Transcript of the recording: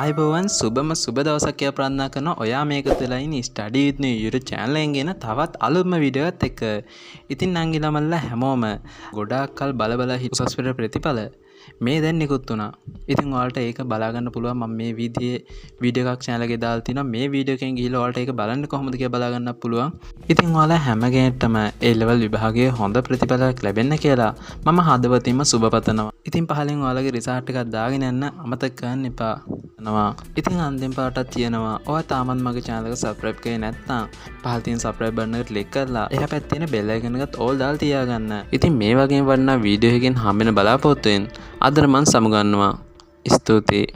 ආයිබෝවන් සුබම සුබ දවසක් කියලා ප්‍රාර්ථනා කරනවා. ඔයා මේක තුළලා ඉන්නේ ස්ටඩි විත් නිව් YouTube channel එකෙන් ගෙන තවත් අලුත්ම වීඩියෝ එකත් එක්ක. ඉතින් නංගි ළමල්ලා හැමෝම ගොඩාක් කල් බල උසස් පෙළ ප්‍රතිඵල මේ දැන් නිකුත් වුණා. ඉතින් ඔයාලට ඒක බලා ගන්න පුළුවන්. මම මේ විදිහේ වීඩියෝ එකක් channel එකේ දාලා තිනවා. මේ වීඩියෝ එකෙන් ගිහිල්ලා ඔයාලට ඒක බලන්න කොහොමද කියලා බලා ගන්නත් පුළුවන්. ඉතින් ඔයාලා හැම කෙනෙක්ටම A level විභාගයේ හොඳ ප්‍රතිඵලයක් ලැබෙන්න කියලා මම හදවතින්ම සුබ පතනවා. ඉතින් පහලින් ඔයාලගේ රිසල්ට් එකක් දාගෙන යන්න අමතක කරන්න එපා. ඉතින් අන්තිම පාටක් තියෙනවා. ඔයා තාමත් මගේ channel එක subscribe කරේ නැත්නම් පහළ තියෙන subscribe button එක click කරලා එහා පැත්තේ තියෙන bell icon එකත් all දාලා තියාගන්න. ඉතින් මේ වගේ වටිනා වීඩියෝ එකකින් හම්බෙන බලාපොරොත්තු වෙන අදට මම සමුගන්නවා. ස්තුතියි.